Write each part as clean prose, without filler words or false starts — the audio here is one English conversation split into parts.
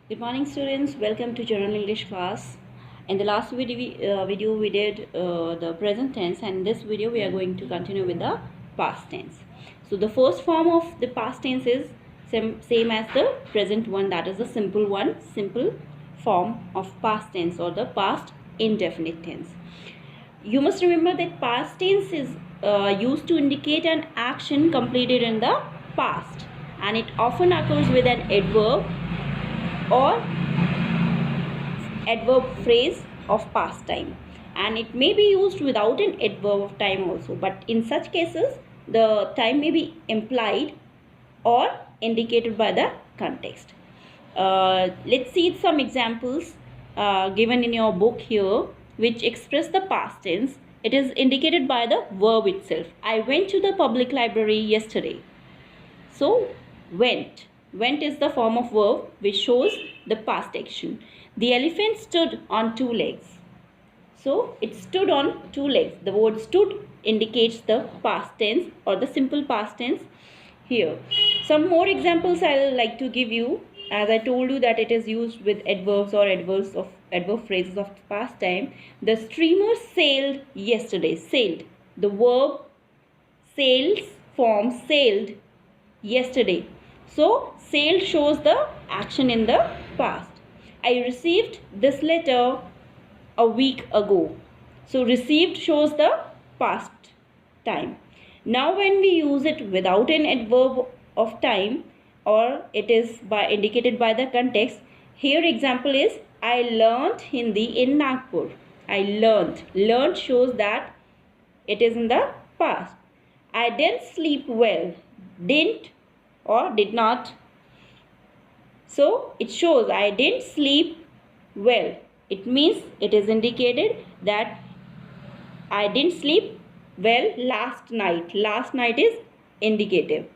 Good morning, students. Welcome to General English class. In the last video we did the present tense, and in this video we are going to continue with the past tense. So the first form of the past tense is same as the present one, that is the simple form of past tense or the past indefinite tense. You must remember that past tense is used to indicate an action completed in the past, and it often occurs with an adverb or adverb phrase of past time, and it may be used without an adverb of time also, but in such cases the time may be implied or indicated by the context. Let's see some examples given in your book here which express the past tense. It is indicated by the verb itself. I went to the public library yesterday. So went is the form of verb which shows the past action. The elephant stood on two legs. So it stood on two legs. The word stood indicates the past tense or the simple past tense here. Some more examples I'll like to give you. As I told you that it is used with adverbs or adverb phrases of past time. The steamer sailed yesterday. Sailed. The verb sails form sailed yesterday. So sailed shows the action in the past. I received this letter a week ago. So received shows the past time. Now when we use it without an adverb of time, or it is indicated by the context, here example is I learnt Hindi in Nagpur. I learnt shows that it is in the past. I didn't sleep well. Didn't or did not. So it shows I didn't sleep well. It means it is indicated that I didn't sleep well last night. Last night is indicative.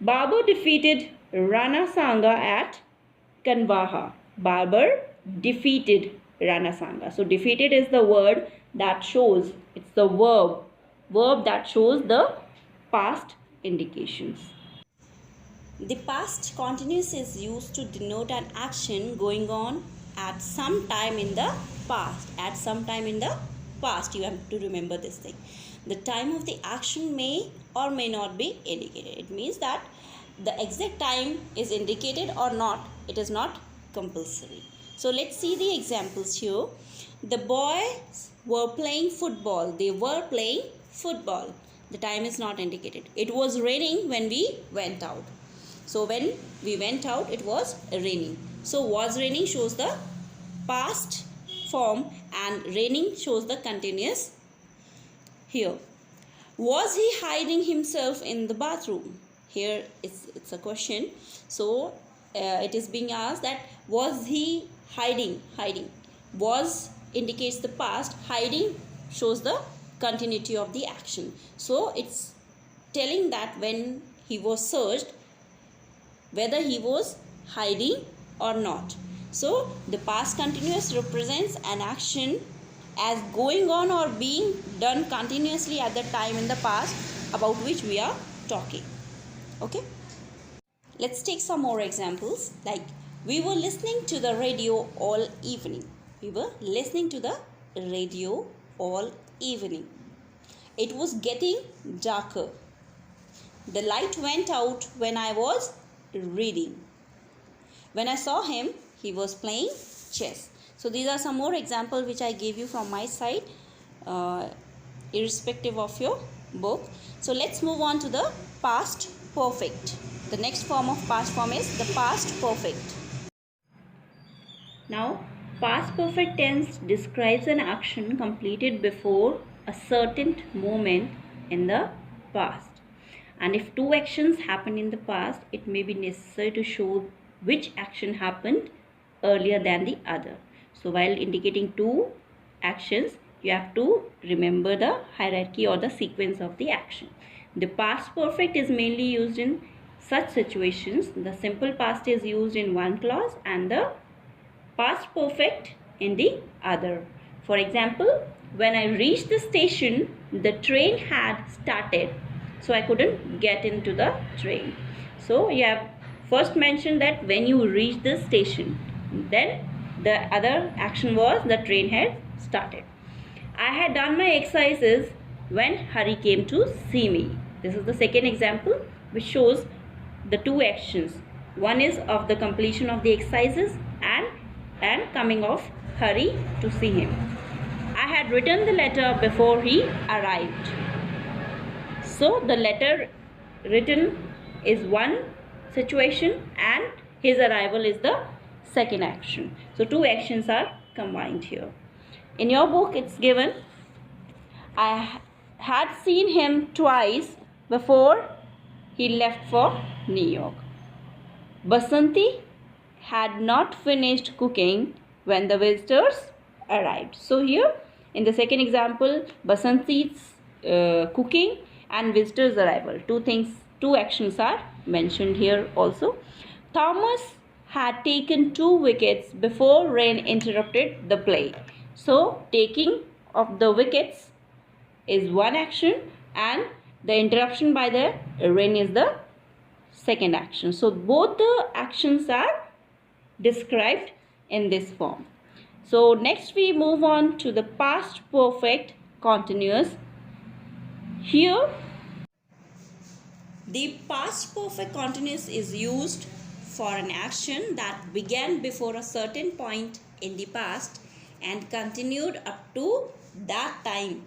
Babar defeated Rana Sanga at Kanwaha. Babar defeated Rana Sanga. So defeated is the word that shows, it's the verb that shows the past indications. The past continuous is used to denote an action going on at some time in the past. At some time in the past, you have to remember this thing. The time of the action may or may not be indicated. It means that the exact time is indicated or not. It is not compulsory. So let's see the examples here. The boys were playing football. They were playing football. The time is not indicated. It was raining when we went out. So when we went out, it was raining. So was raining shows the past form, and raining shows the continuous here. Was he hiding himself in the bathroom? Here it's a question. So it is being asked that was he hiding? Was indicates the past. Hiding shows the continuity of the action. So it's telling that when he was searched, whether he was hiding or not. So the past continuous represents an action as going on or being done continuously at the time in the past about which we are talking. Okay, let's take some more examples. Like, we were listening to the radio all evening. We were listening to the radio all evening. It was getting darker. The light went out when I was reading. When I saw him, he was playing chess. So these are some more examples which I gave you from my side, irrespective of your book. So let's move on to the past perfect. The next form of past form is the past perfect. Now, past perfect tense describes an action completed before a certain moment in the past. And if two actions happened in the past, it may be necessary to show which action happened earlier than the other. So while indicating two actions, you have to remember the hierarchy or the sequence of the action. The past perfect is mainly used in such situations. The simple past is used in one clause and the past perfect in the other. For example, when I reached the station, the train had started. So I couldn't get into the train. So you have first mentioned that when you reach the station. Then the other action was the train had started. I had done my exercises when Hari came to see me. This is the second example which shows the two actions. One is of the completion of the exercises and coming of Hari to see him. I had written the letter before he arrived. So the letter written is one situation and his arrival is the second action. So two actions are combined here. In your book it's given, I had seen him twice before he left for New York. Basanti had not finished cooking when the visitors arrived. So here in the second example, Basanti's cooking and visitors arrival, two actions are mentioned here also. Thomas had taken 2 wickets before rain interrupted the play. So taking of the wickets is one action and the interruption by the rain is the second action. So both the actions are described in this form. So next we move on to the past perfect continuous. Here the past perfect continuous is used for an action that began before a certain point in the past and continued up to that time.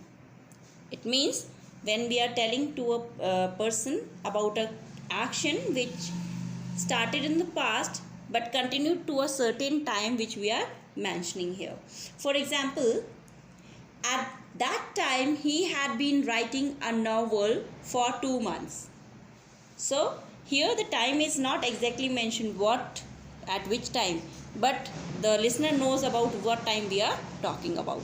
It means when we are telling to a person about an action which started in the past but continued to a certain time which we are mentioning here. For example, at that time he had been writing a novel for 2 months. So here the time is not exactly mentioned at which time, but the listener knows about what time we are talking about.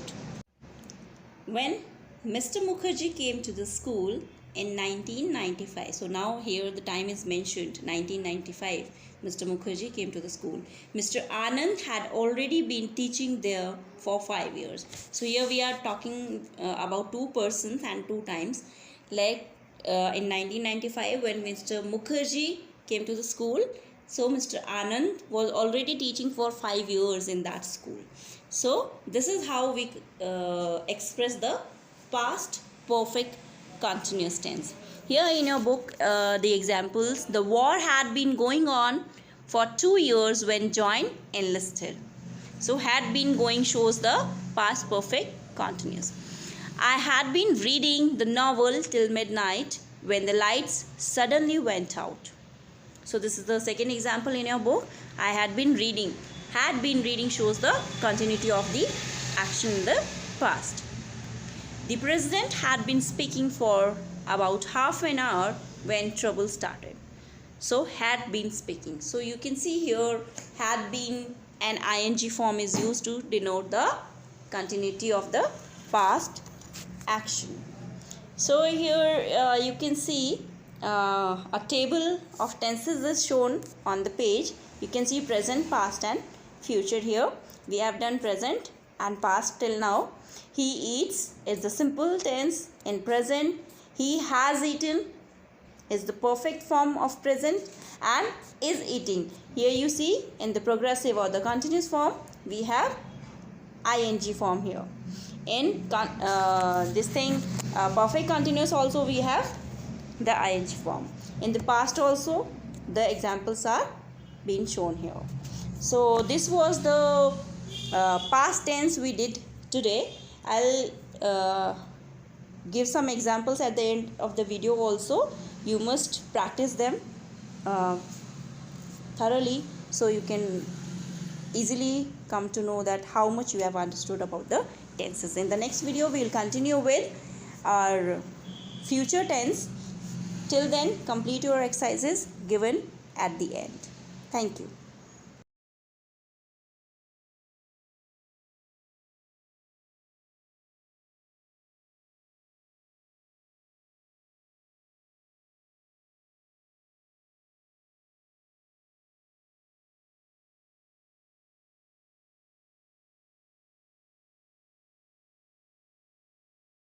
When Mr. Mukherjee came to the school in 1995. So now here the time is mentioned, 1995. Mr. Mukherjee came to the school. Mr. Anand had already been teaching there for 5 years. So here we are talking about two persons and two times. Like in 1995 when Mr. Mukherjee came to the school, so Mr. Anand was already teaching for 5 years in that school. So this is how we express the past perfect continuous tense. Here in your book the examples, the war had been going on for 2 years when John enlisted. So had been going shows the past perfect continuous. I had been reading the novel till midnight when the lights suddenly went out. So this is the second example in your book. I had been reading. Had been reading shows the continuity of the action in the past. The president had been speaking for about half an hour when trouble started. So had been speaking. So you can see here had been an ing form is used to denote the continuity of the past action. So here you can see a table of tenses is shown on the page. You can see present, past and future here. We have done present and past till now. He eats is the simple tense in present. He has eaten is the perfect form of present and is eating. Here you see in the progressive or the continuous form we have ing form here. In perfect continuous also we have the ing form. In the past also the examples are being shown here. So this was the past tense we did today. I'll give some examples at the end of the video also. You must practice them thoroughly so you can easily come to know that how much you have understood about the tenses. In the next video we will continue with our future tense. Till then complete your exercises given at the end. Thank you.